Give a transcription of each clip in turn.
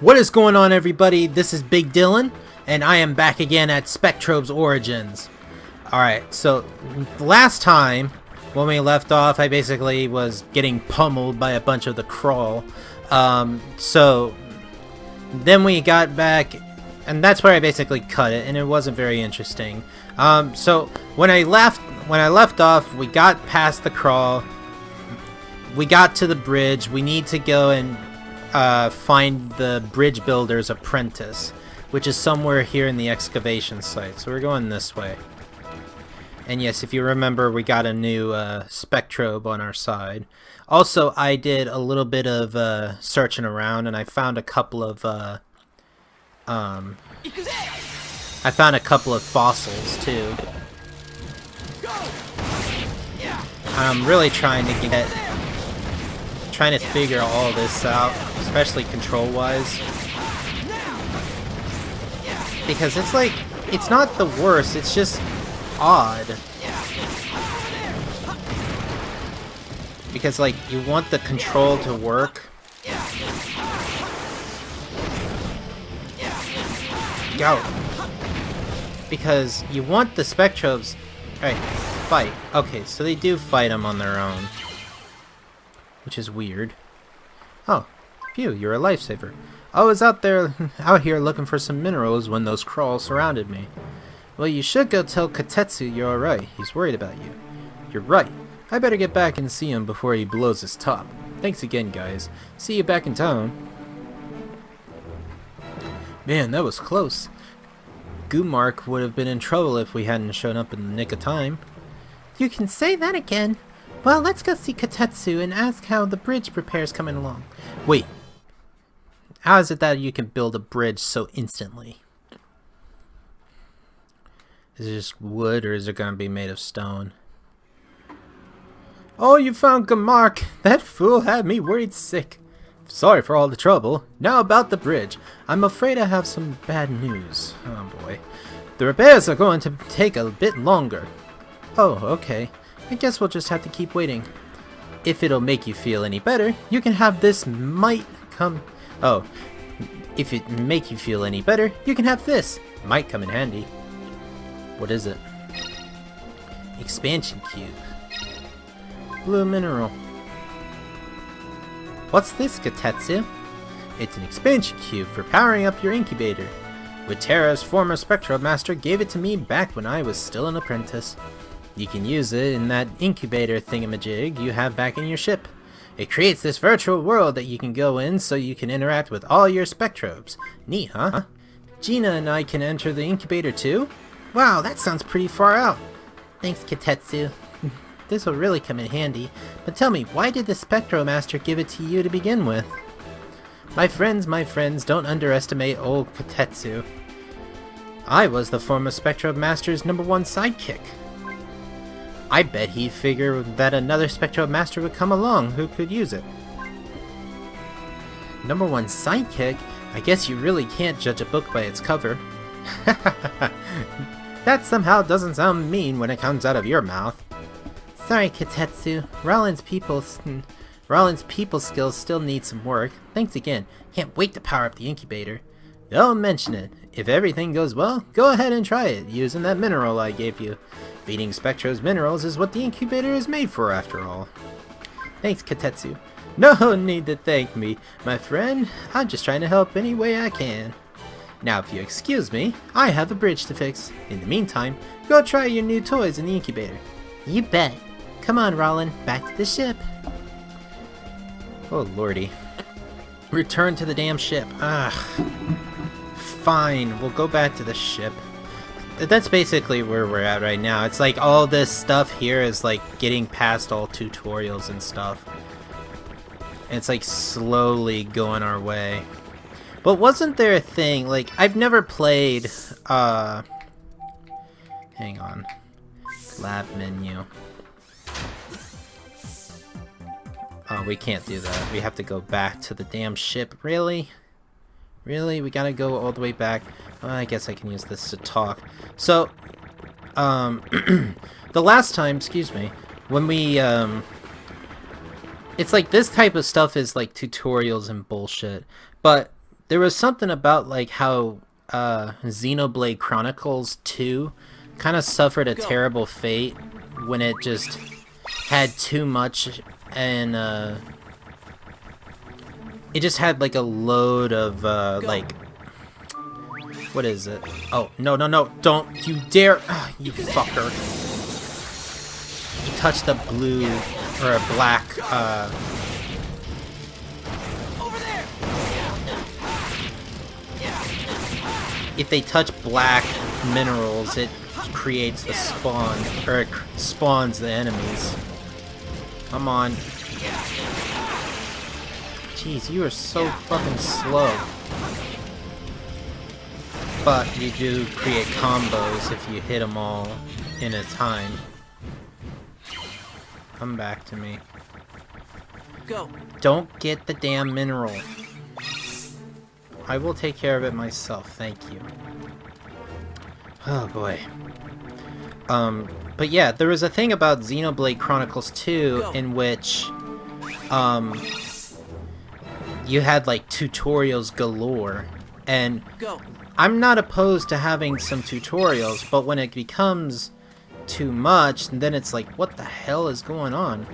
What is going on, everybody? This is Big Dylan, and I am back again at Spectrobes Origins. Alright, so last time when we left off, I basically was getting pummeled by a bunch of the Krawl. So then we got back, and that's where I basically cut it, and it wasn't very interesting. So when I left off, we got past the Krawl. We got to the bridge. We need to go and find the bridge builder's apprentice, which is somewhere here in the excavation site. So we're going this way. And yes, if you remember, we got a new Spectrobe on our side. Also, I did a little bit of searching around, and I found a couple of fossils too. I'm really trying to figure all this out, especially control-wise, because it's like, it's not the worst, it's just odd, because like, you want the control to work. Go! Because you want the Spectrobes, right, fight. Okay, so they do fight them on their own, which is weird. Oh, phew, you're a lifesaver. I was out here looking for some minerals when those Krawl surrounded me. Well, you should go tell Katetsu you're alright. He's worried about you. You're right. I better get back and see him before he blows his top. Thanks again, guys. See you back in town. Man, that was close. Gumark would have been in trouble if we hadn't shown up in the nick of time. You can say that again. Well, let's go see Katetsu and ask how the bridge repair's coming along. Wait. How is it that you can build a bridge so instantly? Is it just wood, or is it going to be made of stone? Oh, you found Gumark! That fool had me worried sick. Sorry for all the trouble. Now about the bridge. I'm afraid I have some bad news. Oh boy. The repairs are going to take a bit longer. Oh, okay. I guess we'll just have to keep waiting. If it'll make you feel any better, you can have this might come... Oh. If it make you feel any better, you can have this. Might come in handy. What is it? Expansion cube. Blue mineral. What's this, Katetsu? It's an expansion cube for powering up your incubator. Witera's former Spectrobe master gave it to me back when I was still an apprentice. You can use it in that incubator thingamajig you have back in your ship. It creates this virtual world that you can go in so you can interact with all your Spectrobes. Neat, huh? Gina and I can enter the incubator too? Wow, that sounds pretty far out. Thanks, Katetsu. This will really come in handy. But tell me, why did the Spectro Master give it to you to begin with? My friends, don't underestimate old Katetsu. I was the former Spectro Master's #1 sidekick. I bet he figured that another Spectro Master would come along who could use it. #1 sidekick? I guess you really can't judge a book by its cover. That somehow doesn't sound mean when it comes out of your mouth. Sorry, Katetsu. Rollins' people skills still need some work. Thanks again. Can't wait to power up the incubator. Don't mention it. If everything goes well, go ahead and try it, using that mineral I gave you. Feeding Spectro's minerals is what the incubator is made for, after all. Thanks, Katetsu. No need to thank me, my friend. I'm just trying to help any way I can. Now, if you excuse me, I have a bridge to fix. In the meantime, go try your new toys in the incubator. You bet. Come on, Rollin, back to the ship. Oh, lordy. Return to the damn ship. Ugh. Fine, we'll go back to the ship. That's basically where we're at right now. It's like all this stuff here is like getting past all tutorials and stuff. And it's like slowly going our way. But wasn't there a thing, like, I've never played, hang on. Lab menu. Oh, we can't do that. We have to go back to the damn ship. Really? Really? We gotta go all the way back? Well, I guess I can use this to talk. So, the last time, excuse me, when we, it's like this type of stuff is like tutorials and bullshit. But there was something about like how Xenoblade Chronicles 2 kind of suffered a terrible fate when it just had too much, and it just had like a load of like, what is it? Oh, no, no, no, don't you dare, you fucker. You touch the blue or a black if they touch black minerals, it creates the spawn, or it spawns the enemies. Come on. Jeez, you are so fucking slow. But you do create combos if you hit them all in a time. Come back to me. Go. Don't get the damn mineral. I will take care of it myself, thank you. Oh boy. But yeah, there was a thing about Xenoblade Chronicles 2 in which, you had like tutorials galore, and I'm not opposed to having some tutorials, but when it becomes too much, then it's like, what the hell is going on?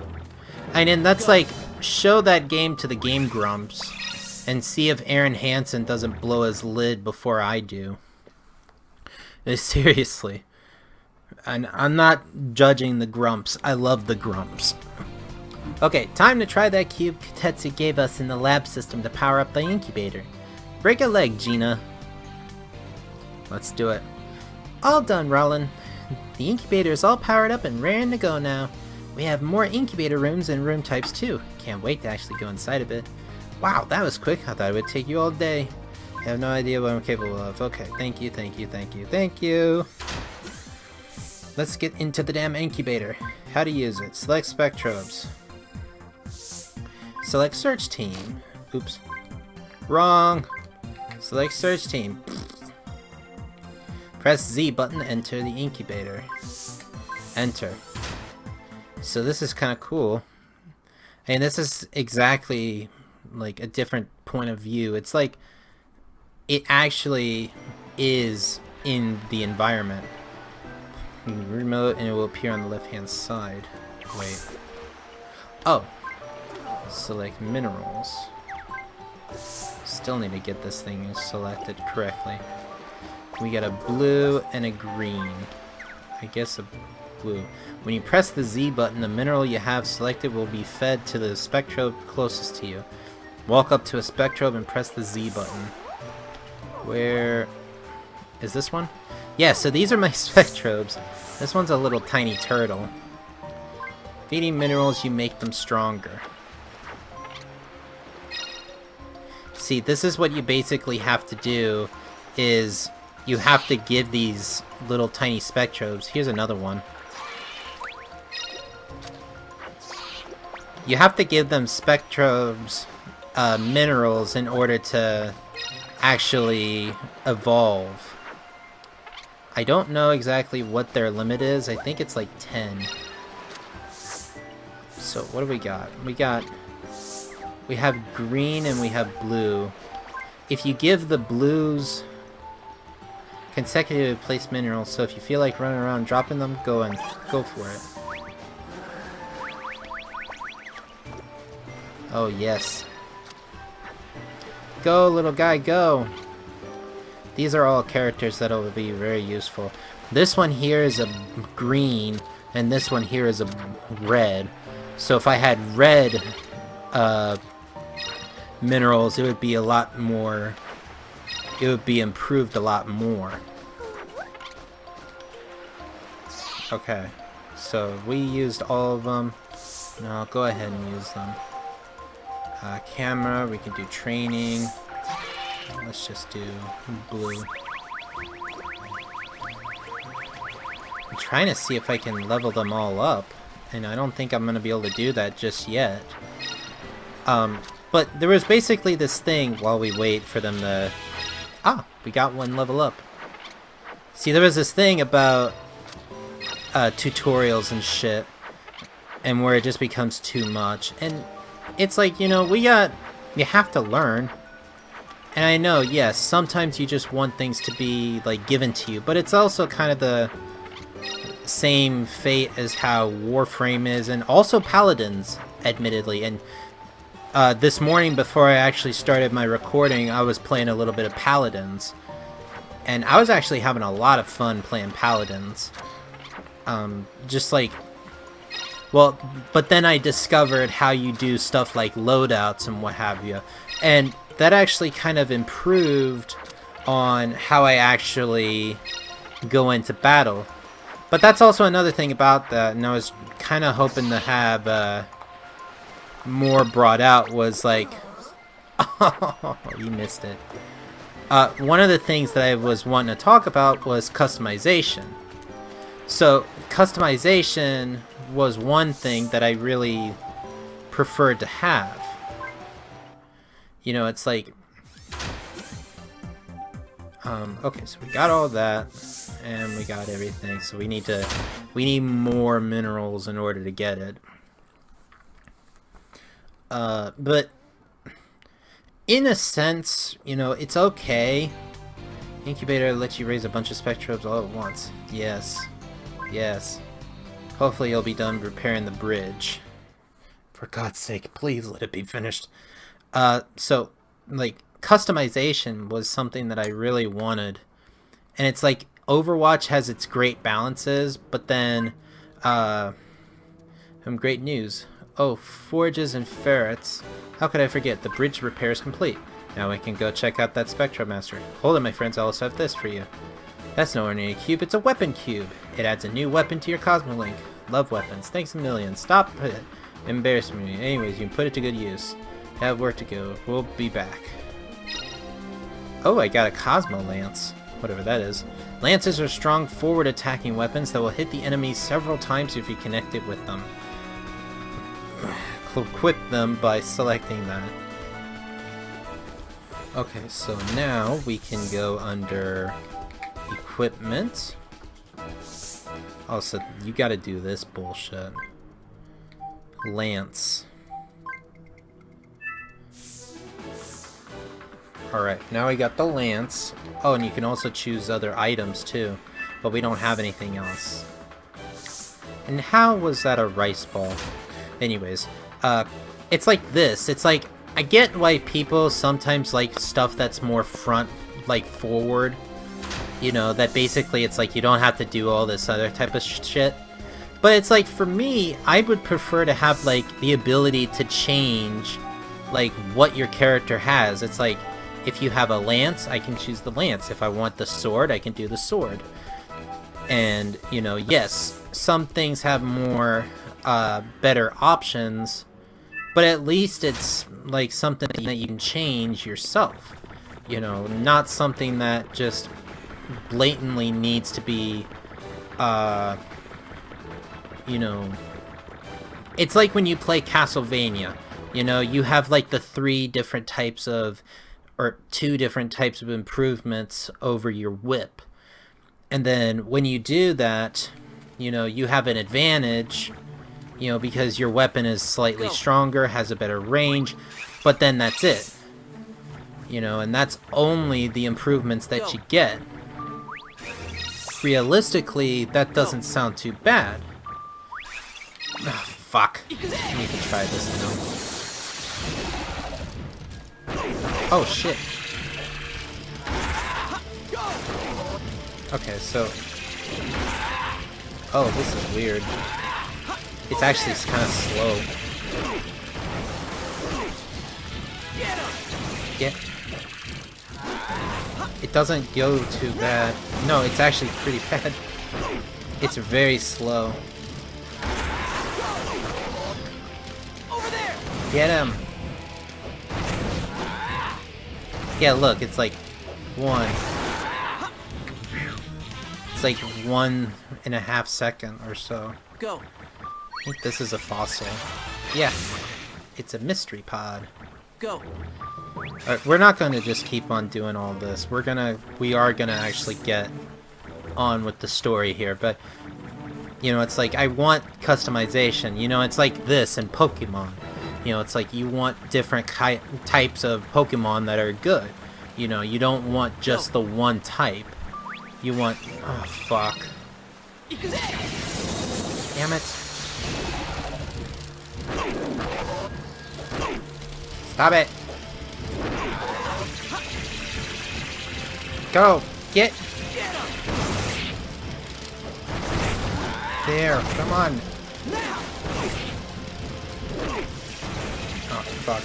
And then that's like, show that game to the Game Grumps, and see if Aaron Hansen doesn't blow his lid before I do. Seriously. And I'm not judging the Grumps. I love the Grumps. Okay, time to try that cube Katetsu gave us in the lab system to power up the incubator. Break a leg, Gina. Let's do it. All done, Rollin. The incubator is all powered up and raring to go now. We have more incubator rooms and room types too. Can't wait to actually go inside of it. Wow, that was quick. I thought it would take you all day. I have no idea what I'm capable of. Okay, thank you, thank you, thank you, thank you. Let's get into the damn incubator. How to use it. Select Spectrobes. Select Search Team. Oops. Wrong. Select Search Team. Press Z button to enter the incubator. Enter. So this is kind of cool. And this is exactly like a different point of view. It's like it actually is in the environment. Remote, and it will appear on the left hand side. Wait. Oh. Select minerals. Still need to get this thing selected correctly. We got a blue and a green. I guess a blue. When you press the Z button, the mineral you have selected will be fed to the spectrobe closest to you. Walk up to a spectrobe and press the Z button. Where is this one? Yeah, so these are my spectrobes. This one's a little tiny turtle. Feeding minerals, you make them stronger. See, this is what you basically have to do, is you have to give these little tiny spectrobes. Here's another one. You have to give them spectrobes, minerals, in order to actually evolve. I don't know exactly what their limit is. I think it's like 10. So what do we got? We have green and we have blue. If you give the blues consecutive place minerals, so if you feel like running around dropping them, go for it. Oh yes. Go, little guy, go! These are all characters that will be very useful. This one here is a green, and this one here is a red. So if I had red minerals, it would be a lot more... It would be improved a lot more. Okay, so we used all of them. No, go ahead and use them. Camera, we can do training. Let's just do blue. I'm trying to see if I can level them all up, and I don't think I'm going to be able to do that just yet. But there was basically this thing while we wait for them to... Ah, we got one level up. See, there was this thing about tutorials and shit, and where it just becomes too much. And it's like, you know, you have to learn. And I know, yes, sometimes you just want things to be, like, given to you, but it's also kind of the same fate as how Warframe is, and also Paladins, admittedly. And this morning, before I actually started my recording, I was playing a little bit of Paladins. And I was actually having a lot of fun playing Paladins. Just like... Well, but then I discovered how you do stuff like loadouts and what have you. And that actually kind of improved on how I actually go into battle. But that's also another thing about that, and I was kind of hoping to have more brought out, was like... Oh, you missed it. One of the things that I was wanting to talk about was customization. So, customization was one thing that I really preferred to have. You know, it's like... okay, so we got all that, and we got everything, so we need more minerals in order to get it. But in a sense, you know, it's okay. Incubator lets you raise a bunch of Spectrobes all at once. Yes. Yes. Hopefully you'll be done repairing the bridge. For God's sake, please let it be finished. So, like, customization was something that I really wanted. And it's like, Overwatch has its great balances, but then, some great news. Oh, forges and ferrets. How could I forget? The bridge repair is complete. Now we can go check out that Spectrum Master. Hold on, my friends, I also have this for you. That's no ordinary cube, it's a weapon cube. It adds a new weapon to your Cosmolink. Love weapons. Thanks a million. Stop embarrassing me. Anyways, you can put it to good use. I have work to go. We'll be back. Oh, I got a Cosmo Lance. Whatever that is. Lances are strong forward attacking weapons that will hit the enemy several times if you connect it with them. Equip them by selecting that. Okay, so now we can go under equipment. Also, you gotta do this bullshit. Lance. Alright, now we got the lance. Oh, and you can also choose other items too. But we don't have anything else. And how was that a rice ball? Anyways, it's like this. It's like, I get why people sometimes like stuff that's more front, like forward. You know, that basically it's like you don't have to do all this other type of shit. But it's like, for me, I would prefer to have like the ability to change like what your character has. It's like, if you have a lance, I can choose the lance. If I want the sword, I can do the sword. And, you know, yes, some things have more better options, but at least it's like something that you can change yourself. You know, not something that just blatantly needs to be, you know, it's like when you play Castlevania. You know, you have like the 3 different types of, or 2 different types of improvements over your whip. And then when you do that, you know, you have an advantage, you know, because your weapon is slightly stronger, has a better range, but then that's it. You know, and that's only the improvements that you get. Realistically, that doesn't sound too bad. Ah, fuck. I need to try this now. Oh, shit. Okay, so... Oh, this is weird. It's actually kind of slow. Yeah. It doesn't go too bad. No, it's actually pretty bad. It's very slow. Get him! Yeah, look, it's like 1. It's like 1.5 seconds or so. Go. I think this is a fossil. Yeah, it's a mystery pod. Go. Alright, we're not going to just keep on doing all this. We are gonna actually get on with the story here, but you know, it's like I want customization. You know, it's like this in Pokemon. You know, it's like you want different types of Pokemon that are good. You know, you don't want just the one type. You want... Oh, fuck. Damn it. Stop it. Go. Get. There. Come on. Oh, fuck.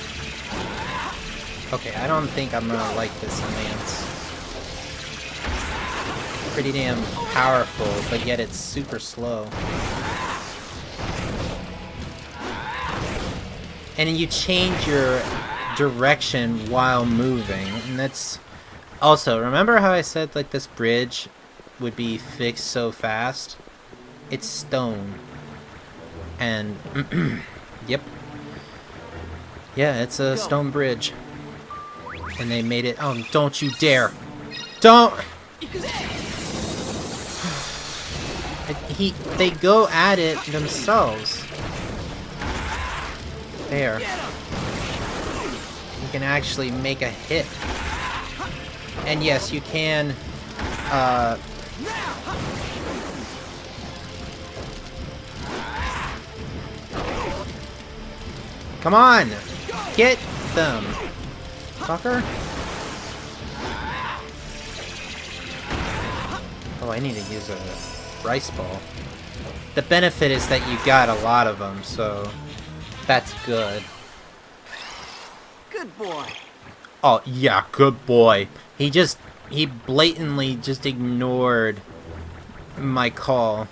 Okay, I don't think I'm gonna like this Lance. Pretty damn powerful, but yet it's super slow. And you change your direction while moving, and that's... Also, remember how I said like this bridge would be fixed so fast? It's stone. And... Yep. Yeah, it's a stone bridge. And they made it... Oh, don't you dare! Don't! They go at it themselves. There. You can actually make a hit. And yes, you can, Come on! Get them! Fucker! Oh, I need to use a rice ball. The benefit is that you got a lot of them, so that's good. Good boy. Oh, yeah, good boy. He blatantly just ignored my call.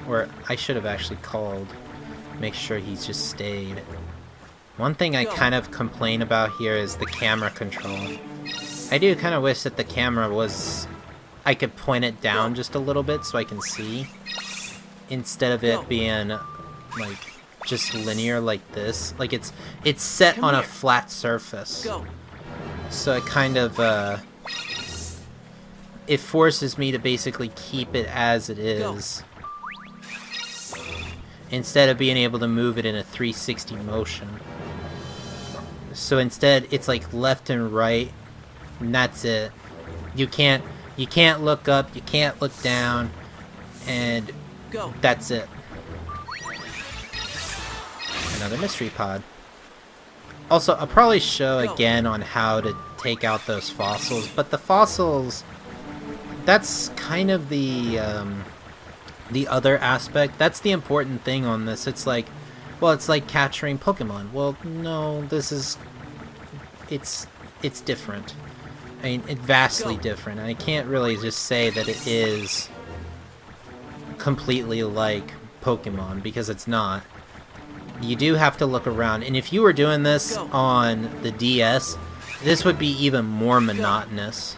Or I should have actually called. Make sure he's just stayed. One thing I kind of complain about here is the camera control. I do kind of wish that the camera was... I could point it down just a little bit so I can see. Instead of it being, like, just linear like this. Like, it's set on a flat surface. So it kind of, it forces me to basically keep it as it is. Instead of being able to move it in a 360 motion. So instead, it's like left and right, and that's it. You can't look up, you can't look down, and that's it. Another mystery pod. Also, I'll probably show again on how to take out those fossils, but the fossils, that's kind of the other aspect. That's the important thing on this. It's like, well, it's like capturing Pokemon. Well, no, this is... It's different. I mean, it's vastly different. And I can't really just say that it is completely like Pokemon, because it's not. You do have to look around. And if you were doing this on the DS, this would be even more monotonous.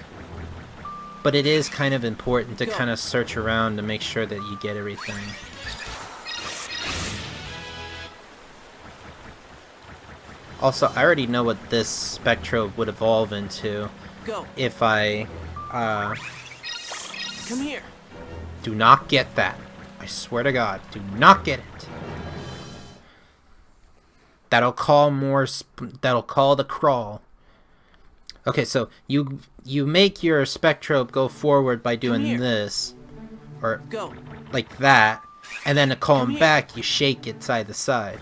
But it is kind of important to kind of search around to make sure that you get everything. Also, I already know what this Spectrobe would evolve into if I, Come here. Do not get that. I swear to God, do not get it. That'll call the Krawl. Okay, so you make your Spectrobe go forward by doing this, or like that, and then to call him back, you shake it side to side.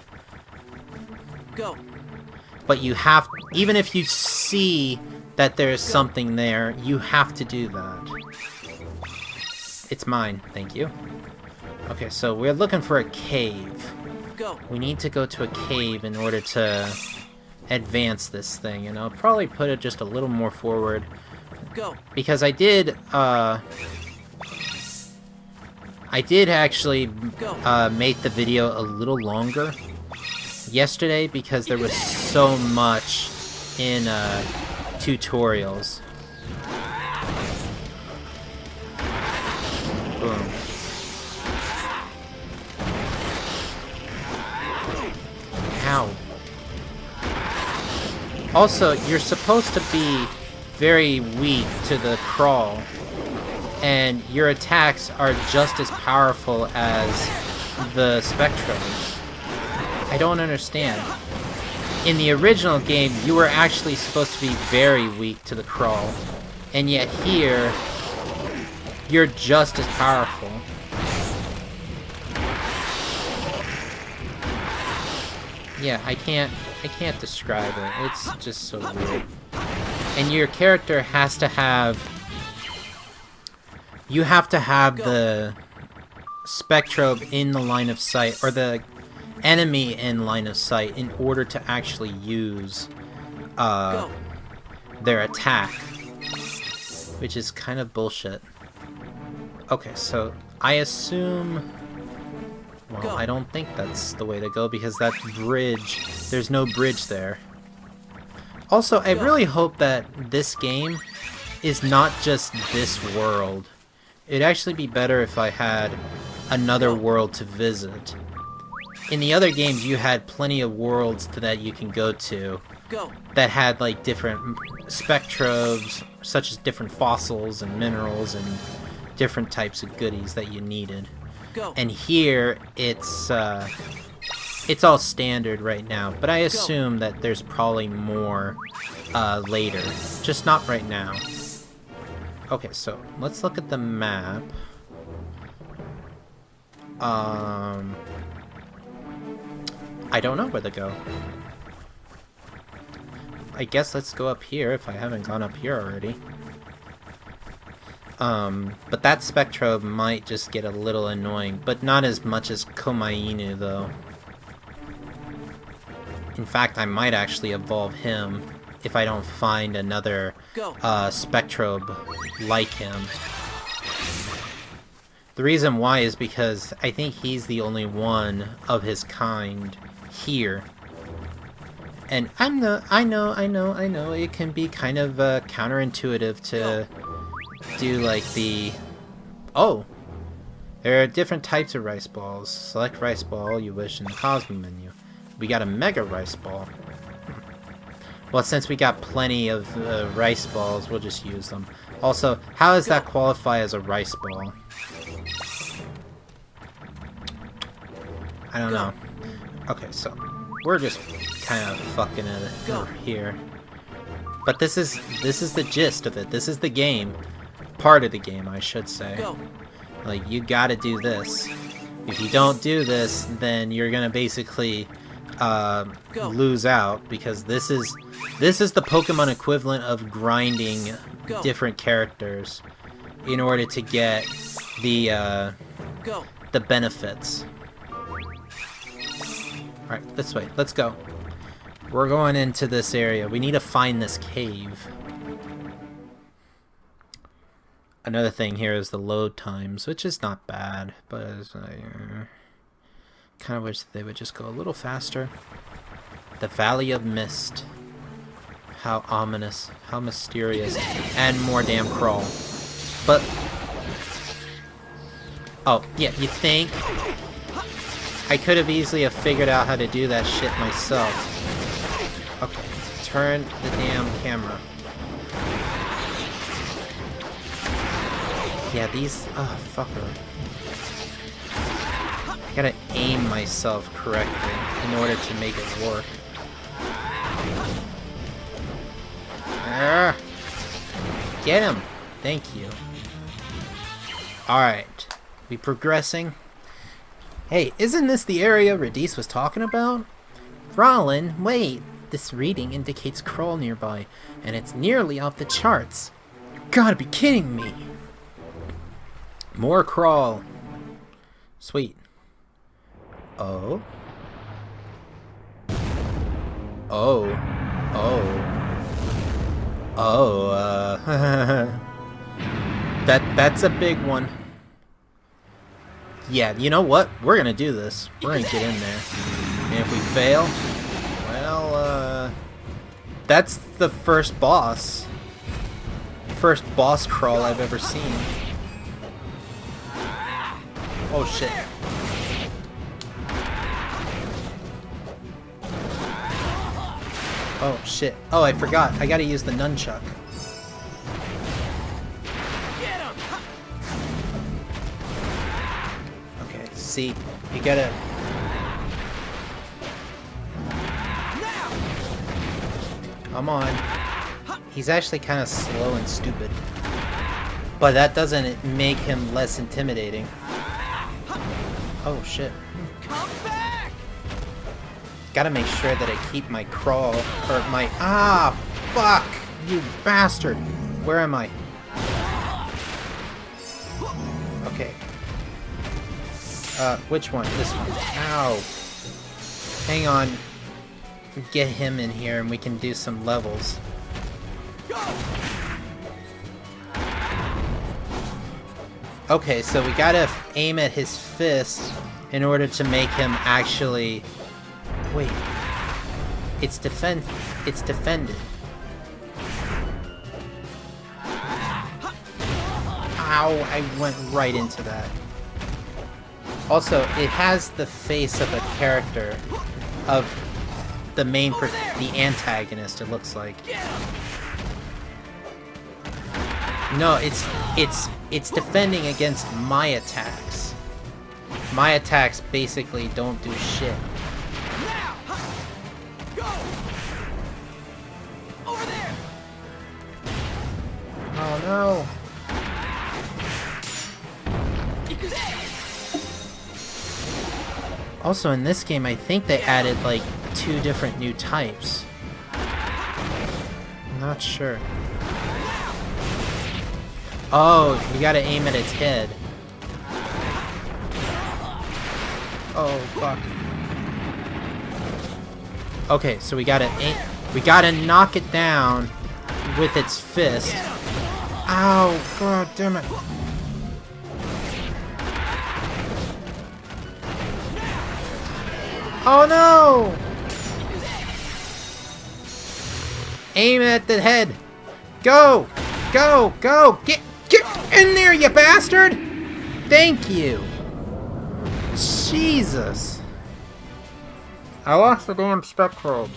But you have, even if you see that there's something there, you have to do that. It's mine, thank you. Okay, so we're looking for a cave. We need to go to a cave in order to advance this thing, and I'll probably put it just a little more forward. Because I did actually make the video a little longer yesterday because there was so much in tutorials. Boom. Ow. Also, you're supposed to be very weak to the Krawl, and your attacks are just as powerful as the Spectrobes. I don't understand. in the original game, you were actually supposed to be very weak to the Krawl. And yet here, you're just as powerful. Yeah, I can't describe it. It's just so weird. And your character has to have... You have to have the Spectrobe in the line of sight, or the enemy in line of sight, in order to actually use their attack. Which is kind of bullshit. Okay, so I assume... Well, I don't think that's the way to go, because that bridge... There's no bridge there. Also, I really hope that this game is not just this world. It'd actually be better if I had another world to visit. In the other games, you had plenty of worlds that you can go to that had like different spectrobes, such as different fossils and minerals and different types of goodies that you needed. And here, it's all standard right now, but I assume that there's probably more later, just not right now. Okay, so let's look at the map. I don't know where to go. I guess let's go up here if I haven't gone up here already. But that Spectrobe might just get a little annoying, but not as much as Komainu, though. In fact, I might actually evolve him if I don't find another Spectrobe like him. The reason why is because I think he's the only one of his kind here. And I know, it can be kind of counterintuitive to do like the... Oh! There are different types of rice balls. Select rice ball you wish in the Cosmo menu. We got a Mega Rice Ball. Well, since we got plenty of rice balls, we'll just use them. Also, how does that qualify as a rice ball? I don't know. Okay, so we're just kind of fucking it over here. But this is the gist of it. This is the game. Part of the game, I should say. Like, you gotta do this. If you don't do this, then you're gonna basically lose out, because this is the Pokemon equivalent of grinding different characters in order to get the benefits. Alright, this way. Let's go. We're going into this area. We need to find this cave. Another thing here is the load times, which is not bad, but I kind of wish they would just go a little faster. The Valley of Mist. How ominous, how mysterious, and more damn Krawl. But... Oh, yeah, you think? I could have easily have figured out how to do that shit myself. Okay, turn the damn camera. Yeah, these... Oh, fucker. I gotta aim myself correctly in order to make it work. Get him! Thank you. Alright. We progressing? Hey, isn't this the area Radis was talking about? Rollin, wait! This reading indicates Krawl nearby, and it's nearly off the charts. You gotta be kidding me! More Krawl. Sweet. Oh. Oh. Oh. Oh, that's a big one. Yeah, you know what? We're gonna do this. We're gonna get in there. And if we fail, well, that's the first boss. First boss Krawl I've ever seen. Oh shit. Oh shit. Oh, I forgot. I gotta use the nunchuck. Okay, see, you gotta... Come on. He's actually kind of slow and stupid. But that doesn't make him less intimidating. Oh shit. Come back! Gotta make sure that I keep my Krawl, or my... Ah! Fuck! You bastard! Where am I? Okay. Which one? This one. Ow! Hang on. Get him in here and we can do some levels. Okay, so we gotta aim at his fist in order to make him actually... Wait. It's defended. Ow, I went right into that. Also, it has the face of a character of the the antagonist, it looks like. No, it's defending against my attacks. My attacks basically don't do shit. Over there! Oh no. Also in this game, I think they added like 2 different new types. I'm not sure. Oh, you gotta aim at its head. Oh, fuck. Okay, so we gotta knock it down with its fist. Ow, god damn it. Oh no! Aim at the head. Go! Go! Go! Get in there, you bastard! Thank you. Jesus. I lost the damn Spectrobes.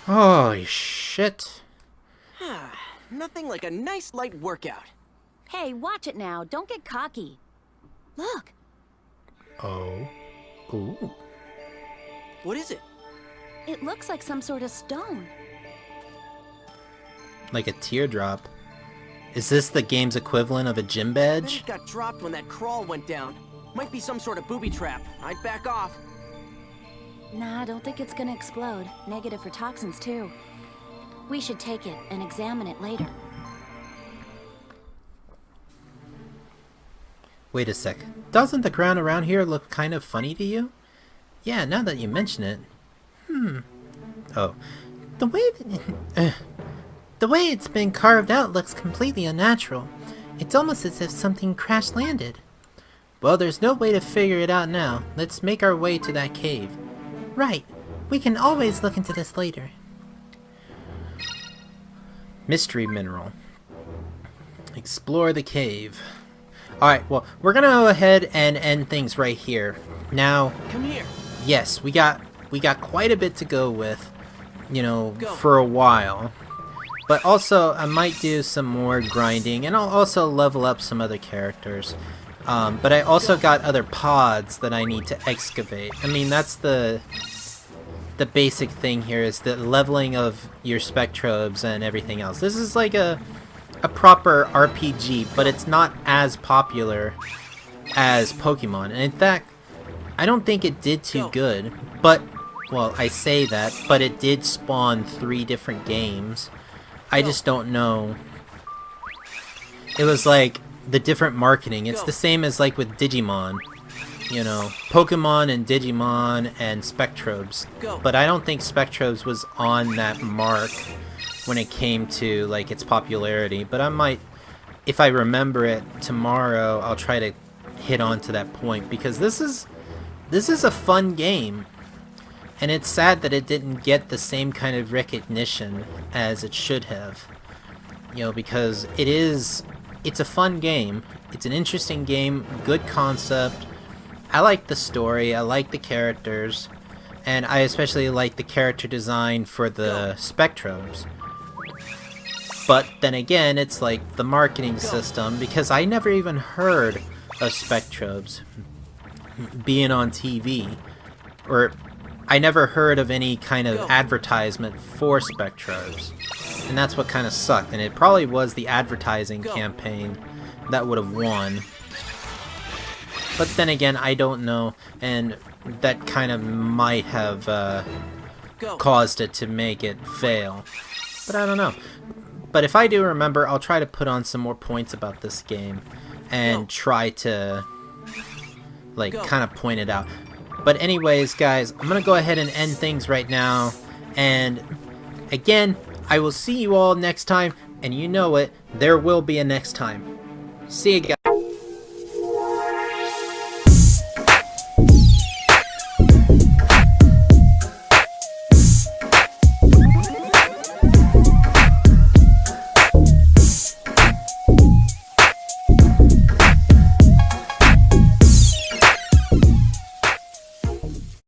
Holy shit. Nothing like a nice light workout. Hey, watch it now. Don't get cocky. Look. Oh. Ooh. What is it? It looks like some sort of stone. Like a teardrop. Is this the game's equivalent of a gym badge? It got dropped when that Krawl went down. Might be some sort of booby trap. I'd back off. Nah, I don't think it's gonna explode. Negative for toxins, too. We should take it and examine it later. Wait a sec. Doesn't the ground around here look kind of funny to you? Yeah, now that you mention it. Oh. The way it's been carved out looks completely unnatural. It's almost as if something crash-landed. Well, there's no way to figure it out now. Let's make our way to that cave. Right. We can always look into this later. Mystery mineral. Explore the cave. Alright, well, we're gonna go ahead and end things right here. Now, Come here. yes, we got quite a bit to go with, you know, for a while. But also, I might do some more grinding, and I'll also level up some other characters. But I also got other pods that I need to excavate. I mean, that's the basic thing here, is the leveling of your Spectrobes and everything else. This is like a proper RPG, but it's not as popular as Pokemon. And in fact, I don't think it did too good. But, well, I say that, but it did spawn 3 different games. I just don't know. It was like the different marketing. It's the same as like with Digimon. You know, Pokemon and Digimon and Spectrobes. But I don't think Spectrobes was on that mark when it came to like its popularity. But I might, if I remember it tomorrow, I'll try to hit on to that point, because this is a fun game. And it's sad that it didn't get the same kind of recognition as it should have. You know, because it's a fun game. It's an interesting game, good concept. I like the story, I like the characters, and I especially like the character design for the Spectrobes. But then again, it's like the marketing system, because I never even heard of Spectrobes being on TV. Or I never heard of any kind of advertisement for Spectrobes. And that's what kind of sucked. And it probably was the advertising campaign that would have won. But then again, I don't know. And that kind of might have caused it to make it fail. But I don't know. But if I do remember, I'll try to put on some more points about this game. And try to, like, kind of point it out. But anyways, guys, I'm going to go ahead and end things right now. And again, I will see you all next time. And you know it, there will be a next time. See you guys.